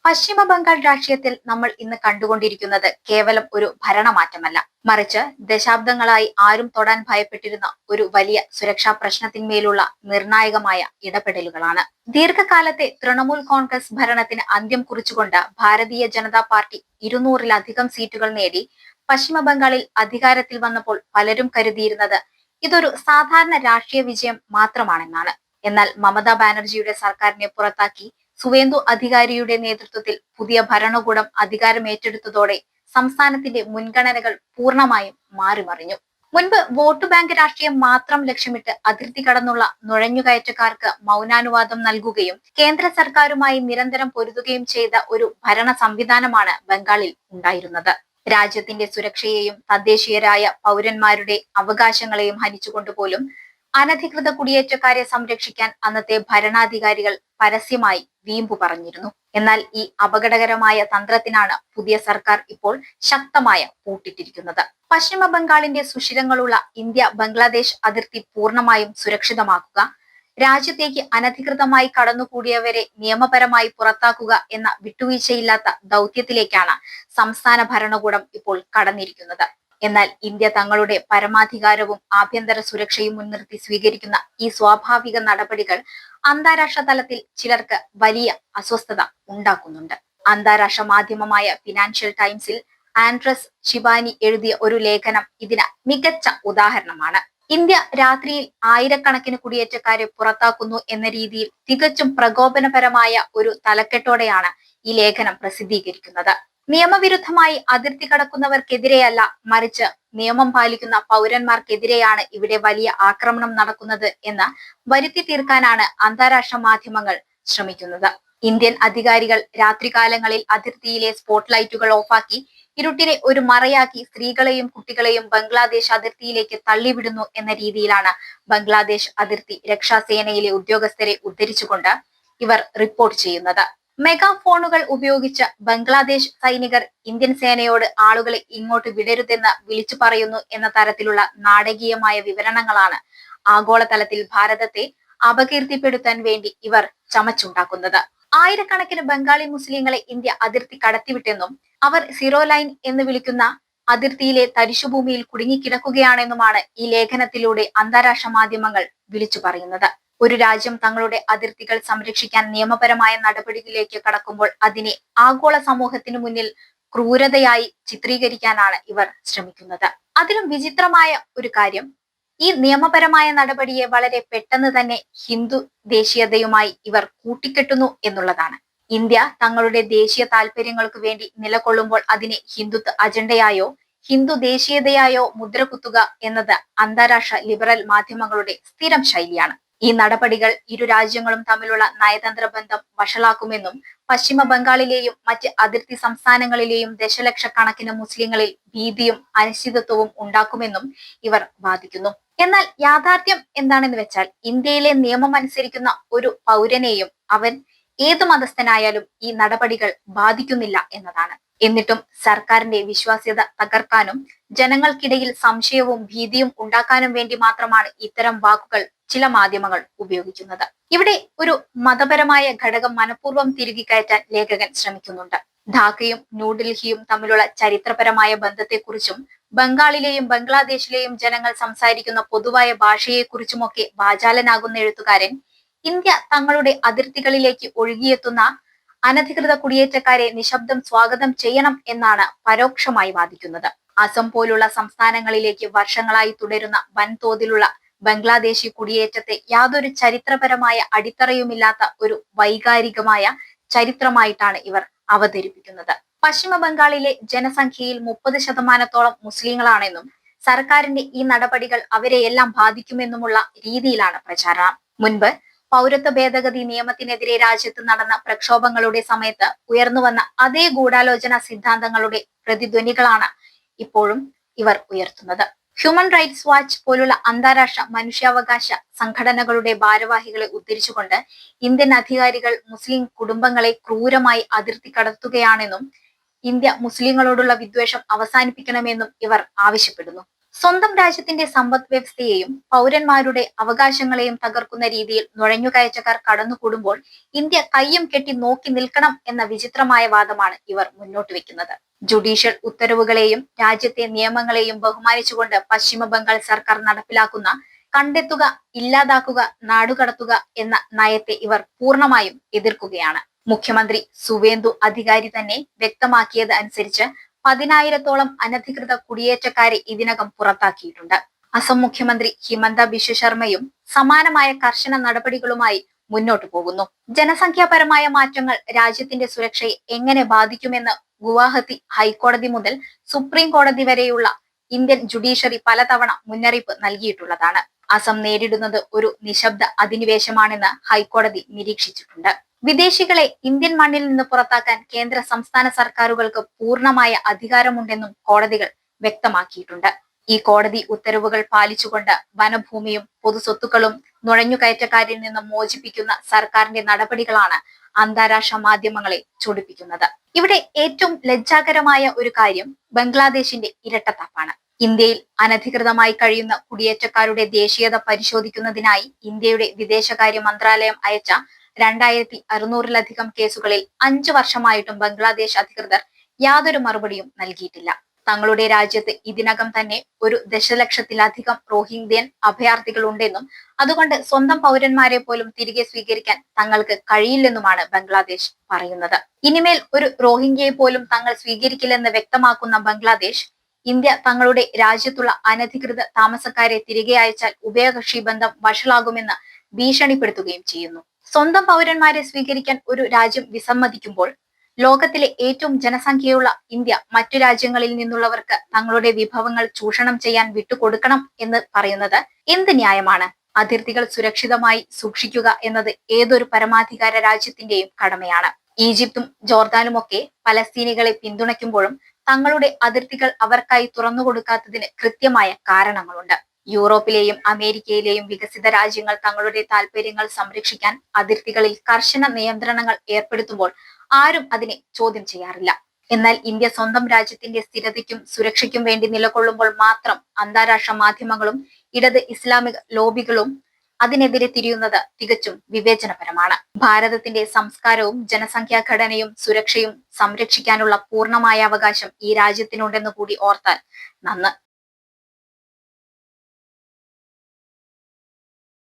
പശ്ചിമ ബംഗാൾ രാഷ്ട്രീയത്തിൽ നമ്മൾ ഇന്ന് കണ്ടുകൊണ്ടിരിക്കുന്നത് കേവലം ഒരു ഭരണമാറ്റമല്ല, മറിച്ച് ദശാബ്ദങ്ങളായി ആരും തൊടാൻ ഭയപ്പെട്ടിരുന്ന ഒരു വലിയ സുരക്ഷാ പ്രശ്നത്തിന്മേലുള്ള നിർണായകമായ ഇടപെടലുകളാണ്. ദീർഘകാലത്തെ തൃണമൂൽ കോൺഗ്രസ് ഭരണത്തിന് അന്ത്യം കുറിച്ചുകൊണ്ട് ഭാരതീയ ജനതാ പാർട്ടി 200-ലധികം സീറ്റുകൾ നേടി പശ്ചിമ ബംഗാളിൽ അധികാരത്തിൽ വന്നപ്പോൾ പലരും കരുതിയിരുന്നത് ഇതൊരു സാധാരണ രാഷ്ട്രീയ വിജയം മാത്രമാണെന്നാണ്. എന്നാൽ മമതാ ബാനർജിയുടെ സർക്കാരിനെ പുറത്താക്കി സുവേന്ദു അധികാരിയുടെ നേതൃത്വത്തിൽ പുതിയ ഭരണകൂടം അധികാരം ഏറ്റെടുത്തതോടെ സംസ്ഥാനത്തിന്റെ മുൻഗണനകൾ പൂർണ്ണമായും മാറിമറിഞ്ഞു. മുൻപ് വോട്ട് ബാങ്ക് രാഷ്ട്രീയം മാത്രം ലക്ഷ്യമിട്ട് അതിർത്തി കടന്നുള്ള നുഴഞ്ഞുകയറ്റക്കാർക്ക് മൗനാനുവാദം നൽകുകയും കേന്ദ്ര സർക്കാരുമായി നിരന്തരം പൊരുതുകയും ചെയ്ത ഒരു ഭരണ സംവിധാനമാണ് ബംഗാളിൽ ഉണ്ടായിരുന്നത്. രാജ്യത്തിന്റെ സുരക്ഷയെയും തദ്ദേശീയരായ പൗരന്മാരുടെ അവകാശങ്ങളെയും ഹനിച്ചുകൊണ്ടുപോലും അനധികൃത കുടിയേറ്റക്കാരെ സംരക്ഷിക്കാൻ അന്നത്തെ ഭരണാധികാരികൾ പരസ്യമായി വീമ്പു പറഞ്ഞിരുന്നു. എന്നാൽ ഈ അപകടകരമായ തന്ത്രത്തിനാണ് പുതിയ സർക്കാർ ഇപ്പോൾ ശക്തമായ പൂട്ടിട്ടിരിക്കുന്നത്. പശ്ചിമ ബംഗാളിന്റെ സുഷിരങ്ങളുള്ള ഇന്ത്യ ബംഗ്ലാദേശ് അതിർത്തി പൂർണ്ണമായും സുരക്ഷിതമാക്കുക, രാജ്യത്തേക്ക് അനധികൃതമായി കടന്നുകൂടിയവരെ നിയമപരമായി പുറത്താക്കുക എന്ന വിട്ടുവീഴ്ചയില്ലാത്ത ദൗത്യത്തിലേക്കാണ് സംസ്ഥാന ഭരണകൂടം ഇപ്പോൾ കടന്നിരിക്കുന്നത്. എന്നാൽ ഇന്ത്യ തങ്ങളുടെ പരമാധികാരവും ആഭ്യന്തര സുരക്ഷയും മുൻനിർത്തി സ്വീകരിക്കുന്ന ഈ സ്വാഭാവിക നടപടികൾ അന്താരാഷ്ട്ര തലത്തിൽ ചിലർക്ക് വലിയ അസ്വസ്ഥത ഉണ്ടാക്കുന്നുണ്ട്. അന്താരാഷ്ട്ര മാധ്യമമായ ഫിനാൻഷ്യൽ ടൈംസിൽ ആൻഡ്രസ് ഷിബാനി എഴുതിയ ഒരു ലേഖനം ഇതിന് മികച്ച ഉദാഹരണമാണ്. ഇന്ത്യ രാത്രിയിൽ ആയിരക്കണക്കിന് കുടിയേറ്റക്കാരെ പുറത്താക്കുന്നു എന്ന രീതിയിൽ തികച്ചും പ്രകോപനപരമായ ഒരു തലക്കെട്ടോടെയാണ് ഈ ലേഖനം പ്രസിദ്ധീകരിക്കുന്നത്. നിയമവിരുദ്ധമായി അതിർത്തി കടക്കുന്നവർക്കെതിരെയല്ല, മറിച്ച് നിയമം പാലിക്കുന്ന പൗരന്മാർക്കെതിരെയാണ് ഇവിടെ വലിയ ആക്രമണം നടക്കുന്നത് എന്ന് വരുത്തി തീർക്കാനാണ് അന്താരാഷ്ട്ര മാധ്യമങ്ങൾ ശ്രമിക്കുന്നത്. ഇന്ത്യൻ അധികാരികൾ രാത്രികാലങ്ങളിൽ അതിർത്തിയിലെ സ്പോട്ട് ലൈറ്റുകൾ ഓഫാക്കി ഇരുട്ടിനെ ഒരു മറയാക്കി സ്ത്രീകളെയും കുട്ടികളെയും ബംഗ്ലാദേശ് അതിർത്തിയിലേക്ക് തള്ളിവിടുന്നു എന്ന രീതിയിലാണ് ബംഗ്ലാദേശ് അതിർത്തി രക്ഷാസേനയിലെ ഉദ്യോഗസ്ഥരെ ഉദ്ധരിച്ചുകൊണ്ട് ഇവർ റിപ്പോർട്ട് ചെയ്യുന്നത്. മെഗാഫോണുകൾ ഉപയോഗിച്ച് ബംഗ്ലാദേശ് സൈനികർ ഇന്ത്യൻ സേനയോട് ആളുകളെ ഇങ്ങോട്ട് വിടരുതെന്ന് വിളിച്ചു പറയുന്നു എന്ന തരത്തിലുള്ള നാടകീയമായ വിവരണങ്ങളാണ് ആഗോളതലത്തിൽ ഭാരതത്തെ അപകീർത്തിപ്പെടുത്താൻ വേണ്ടി ഇവർ ചമച്ചുണ്ടാക്കുന്നത്. ആയിരക്കണക്കിന് ബംഗാളി മുസ്ലിങ്ങളെ ഇന്ത്യ അതിർത്തി കടത്തിവിട്ടെന്നും അവർ സീറോ ലൈൻ എന്ന് വിളിക്കുന്ന അതിർത്തിയിലെ തരിശുഭൂമിയിൽ കുടുങ്ങിക്കിടക്കുകയാണെന്നുമാണ് ഈ ലേഖനത്തിലൂടെ അന്താരാഷ്ട്ര മാധ്യമങ്ങൾ വിളിച്ചു പറയുന്നത്. ഒരു രാജ്യം തങ്ങളുടെ അതിർത്തികൾ സംരക്ഷിക്കാൻ നിയമപരമായ നടപടികളിലേക്ക് കടക്കുമ്പോൾ അതിനെ ആഗോള സമൂഹത്തിന് മുന്നിൽ ക്രൂരതയായി ചിത്രീകരിക്കാനാണ് ഇവർ ശ്രമിക്കുന്നത്. അതിലും വിചിത്രമായ ഒരു കാര്യം, ഈ നിയമപരമായ നടപടിയെ വളരെ പെട്ടെന്ന് തന്നെ ഹിന്ദു ദേശീയതയുമായി ഇവർ കൂട്ടിക്കെട്ടുന്നു എന്നുള്ളതാണ്. ഇന്ത്യ തങ്ങളുടെ ദേശീയ താല്പര്യങ്ങൾക്ക് വേണ്ടി നിലകൊള്ളുമ്പോൾ അതിനെ ഹിന്ദുത്വ അജണ്ടയായോ ഹിന്ദു ദേശീയതയായോ മുദ്രകുത്തുക എന്നത് അന്താരാഷ്ട്ര ലിബറൽ മാധ്യമങ്ങളുടെ സ്ഥിരം ശൈലിയാണ്. ഈ നടപടികൾ ഇരു രാജ്യങ്ങളും തമ്മിലുള്ള നയതന്ത്ര ബന്ധം വഷളാക്കുമെന്നും പശ്ചിമ ബംഗാളിലെയും മറ്റ് അതിർത്തി സംസ്ഥാനങ്ങളിലെയും ദശലക്ഷക്കണക്കിന് മുസ്ലിങ്ങളിൽ ഭീതിയും അനിശ്ചിതത്വവും ഉണ്ടാക്കുമെന്നും ഇവർ വാദിക്കുന്നു. എന്നാൽ യാഥാർത്ഥ്യം എന്താണെന്ന് വെച്ചാൽ ഇന്ത്യയിലെ നിയമം അനുസരിക്കുന്ന ഒരു പൗരനെയും അവൻ ഏതു മതസ്ഥനായാലും ഈ നടപടികൾ ബാധിക്കുന്നില്ല എന്നതാണ്. എന്നിട്ടും സർക്കാരിന്റെ വിശ്വാസ്യത തകർക്കാനും ജനങ്ങൾക്കിടയിൽ സംശയവും ഭീതിയും ഉണ്ടാക്കാനും വേണ്ടി മാത്രമാണ് ഇത്തരം വാക്കുകൾ ചില മാധ്യമങ്ങൾ ഉപയോഗിക്കുന്നത്. ഇവിടെ ഒരു മതപരമായ ഘടകം മനഃപൂർവ്വം തിരുകി കയറ്റാൻ ലേഖകൻ ശ്രമിക്കുന്നുണ്ട്. ധാക്കയും ന്യൂഡൽഹിയും തമ്മിലുള്ള ചരിത്രപരമായ ബന്ധത്തെക്കുറിച്ചും ബംഗാളിലെയും ബംഗ്ലാദേശിലെയും ജനങ്ങൾ സംസാരിക്കുന്ന പൊതുവായ ഭാഷയെക്കുറിച്ചുമൊക്കെ വാചാലനാകുന്ന എഴുത്തുകാരൻ ഇന്ത്യ തങ്ങളുടെ അതിർത്തികളിലേക്ക് ഒഴുകിയെത്തുന്ന അനധികൃത കുടിയേറ്റക്കാരെ നിശബ്ദം സ്വാഗതം ചെയ്യണം എന്നാണ് പരോക്ഷമായി വാദിക്കുന്നത്. അസം പോലുള്ള സംസ്ഥാനങ്ങളിലേക്ക് വർഷങ്ങളായി തുടരുന്ന വൻതോതിലുള്ള ബംഗ്ലാദേശി കുടിയേറ്റത്തെ യാതൊരു ചരിത്രപരമായ അടിത്തറയുമില്ലാത്ത ഒരു വൈകാരികമായ ചരിത്രമായിട്ടാണ് ഇവർ അവതരിപ്പിക്കുന്നത്. പശ്ചിമ ബംഗാളിലെ ജനസംഖ്യയിൽ 30% മുസ്ലിങ്ങളാണെന്നും സർക്കാരിന്റെ ഈ നടപടികൾ അവരെയെല്ലാം ബാധിക്കുമെന്നുമുള്ള രീതിയിലാണ് പ്രചാരണം. മുൻപ് പൗരത്വ ഭേദഗതി നിയമത്തിനെതിരെ രാജ്യത്ത് നടന്ന പ്രക്ഷോഭങ്ങളുടെ സമയത്ത് ഉയർന്നുവന്ന അതേ ഗൂഢാലോചന സിദ്ധാന്തങ്ങളുടെ പ്രതിധ്വനികളാണ് ഇപ്പോഴും ഇവർ ഉയർത്തുന്നത്. ഹ്യൂമൻ റൈറ്റ്സ് വാച്ച് പോലുള്ള അന്താരാഷ്ട്ര മനുഷ്യാവകാശ സംഘടനകളുടെ ഭാരവാഹികളെ ഉദ്ധരിച്ചുകൊണ്ട് ഇന്ത്യൻ അധികാരികൾ മുസ്ലിം കുടുംബങ്ങളെ ക്രൂരമായി അതിർത്തി കടത്തുകയാണെന്നും ഇന്ത്യ മുസ്ലിങ്ങളോടുള്ള വിദ്വേഷം അവസാനിപ്പിക്കണമെന്നും ഇവർ ആവശ്യപ്പെടുന്നു. സ്വന്തം രാജ്യത്തിന്റെ സമ്പദ് വ്യവസ്ഥയെയും പൗരന്മാരുടെ അവകാശങ്ങളെയും തകർക്കുന്ന രീതിയിൽ നുഴഞ്ഞുകയറ്റക്കാർ കടന്നുകൂടുമ്പോൾ ഇന്ത്യ കയ്യും കെട്ടി നോക്കി നിൽക്കണം എന്ന വിചിത്രമായ വാദമാണ് ഇവർ മുന്നോട്ട് വെക്കുന്നത്. ജുഡീഷ്യൽ ഉത്തരവുകളെയും രാജ്യത്തെ നിയമങ്ങളെയും ബഹുമാനിച്ചുകൊണ്ട് പശ്ചിമ ബംഗാൾ സർക്കാർ നടപ്പിലാക്കുന്ന കണ്ടെത്തുക, ഇല്ലാതാക്കുക, നാടുകടത്തുക എന്ന നയത്തെ ഇവർ പൂർണ്ണമായും എതിർക്കുകയാണ്. മുഖ്യമന്ത്രി സുവേന്ദു അധികാരി തന്നെ വ്യക്തമാക്കിയത് അനുസരിച്ച് 10,000-ഓളം അനധികൃത കുടിയേറ്റക്കാരെ ഇതിനകം പുറത്താക്കിയിട്ടുണ്ട്. അസം മുഖ്യമന്ത്രി ഹിമന്ത ബിശ്വ ശർമ്മയും സമാനമായ കർശന നടപടികളുമായി മുന്നോട്ടു പോകുന്നു. ജനസംഖ്യാപരമായ മാറ്റങ്ങൾ രാജ്യത്തിന്റെ സുരക്ഷയെ എങ്ങനെ ബാധിക്കുമെന്ന് ഗുവാഹത്തി ഹൈക്കോടതി മുതൽ സുപ്രീം കോടതി വരെയുള്ള ഇന്ത്യൻ ജുഡീഷ്യറി പലതവണ മുന്നറിയിപ്പ് നൽകിയിട്ടുള്ളതാണ്. അസം നേരിടുന്നത് ഒരു നിശബ്ദ അധിനിവേശമാണെന്ന് ഹൈക്കോടതി നിരീക്ഷിച്ചിട്ടുണ്ട്. വിദേശികളെ ഇന്ത്യൻ മണ്ണിൽ നിന്ന് പുറത്താക്കാൻ കേന്ദ്ര സംസ്ഥാന സർക്കാരുകൾക്ക് പൂർണ്ണമായ അധികാരമുണ്ടെന്നും കോടതികൾ വ്യക്തമാക്കിയിട്ടുണ്ട്. ഈ കോടതി ഉത്തരവുകൾ പാലിച്ചുകൊണ്ട് വനഭൂമിയും പൊതുസ്വത്തുക്കളും നുഴഞ്ഞുകയറ്റക്കാരിൽ നിന്ന് മോചിപ്പിക്കുന്ന സർക്കാരിന്റെ നടപടികളാണ് അന്താരാഷ്ട്ര മാധ്യമങ്ങളെ ചൊടിപ്പിക്കുന്നത്. ഇവിടെ ഏറ്റവും ലജ്ജാകരമായ ഒരു കാര്യം ബംഗ്ലാദേശിന്റെ ഇരട്ടത്താപ്പാണ്. ഇന്ത്യയിൽ അനധികൃതമായി കഴിയുന്ന കുടിയേറ്റക്കാരുടെ ദേശീയത പരിശോധിക്കുന്നതിനായി ഇന്ത്യയുടെ വിദേശകാര്യ മന്ത്രാലയം അയച്ച 2,600-ലധികം കേസുകളിൽ 5 വർഷമായിട്ടും ബംഗ്ലാദേശ് അധികൃതർ യാതൊരു മറുപടിയും നൽകിയിട്ടില്ല. തങ്ങളുടെ രാജ്യത്ത് ഇതിനകം തന്നെ 1 ദശലക്ഷത്തിലധികം റോഹിംഗ്യൻ അഭയാർത്ഥികൾ ഉണ്ടെന്നും അതുകൊണ്ട് സ്വന്തം പൗരന്മാരെ പോലും തിരികെ സ്വീകരിക്കാൻ തങ്ങൾക്ക് കഴിയില്ലെന്നുമാണ് ബംഗ്ലാദേശ് പറയുന്നത്. ഇനിമേൽ ഒരു റോഹിംഗ്യയെ പോലും തങ്ങൾ സ്വീകരിക്കില്ലെന്ന് വ്യക്തമാക്കുന്ന ബംഗ്ലാദേശ്, ഇന്ത്യ തങ്ങളുടെ രാജ്യത്തുള്ള അനധികൃത താമസക്കാരെ തിരികെ അയച്ചാൽ ഉഭയകക്ഷി ബന്ധം വഷളാകുമെന്ന് ഭീഷണിപ്പെടുത്തുകയും ചെയ്യുന്നു. സ്വന്തം പൗരന്മാരെ സ്വീകരിക്കാൻ ഒരു രാജ്യം വിസമ്മതിക്കുമ്പോൾ ലോകത്തിലെ ഏറ്റവും ജനസംഖ്യയുള്ള ഇന്ത്യ മറ്റു രാജ്യങ്ങളിൽ നിന്നുള്ളവർക്ക് തങ്ങളുടെ വിഭവങ്ങൾ ചൂഷണം ചെയ്യാൻ വിട്ടുകൊടുക്കണം എന്ന് പറയുന്നത് എന്ത് ന്യായമാണ്? അതിർത്തികൾ സുരക്ഷിതമായി സൂക്ഷിക്കുക എന്നത് ഏതൊരു പരമാധികാര രാജ്യത്തിന്റെയും കടമയാണ്. ഈജിപ്തും ജോർദാനുമൊക്കെ പലസ്തീനികളെ പിന്തുണയ്ക്കുമ്പോഴും തങ്ങളുടെ അതിർത്തികൾ അവർക്കായി തുറന്നുകൊടുക്കാത്തതിന് കൃത്യമായ കാരണങ്ങളുണ്ട്. യൂറോപ്പിലെയും അമേരിക്കയിലെയും വികസിത രാജ്യങ്ങൾ തങ്ങളുടെ താൽപര്യങ്ങൾ സംരക്ഷിക്കാൻ അതിർത്തികളിൽ കർശന നിയന്ത്രണങ്ങൾ ഏർപ്പെടുത്തുമ്പോൾ ആരും അതിനെ ചോദ്യം ചെയ്യാറില്ല. എന്നാൽ ഇന്ത്യ സ്വന്തം രാജ്യത്തിന്റെ സ്ഥിരതയ്ക്കും സുരക്ഷയ്ക്കും വേണ്ടി നിലകൊള്ളുമ്പോൾ മാത്രം അന്താരാഷ്ട്ര മാധ്യമങ്ങളും ഇടത് ഇസ്ലാമിക ലോബികളും അതിനെതിരെ തിരിയുന്നത് തികച്ചും വിവേചനപരമാണ്. ഭാരതത്തിന്റെ സംസ്കാരവും ജനസംഖ്യാ ഘടനയും സുരക്ഷയും സംരക്ഷിക്കാനുള്ള പൂർണ്ണമായ അവകാശം ഈ രാജ്യത്തിനുണ്ടെന്ന് കൂടി ഓർത്താൽ നന്ന്.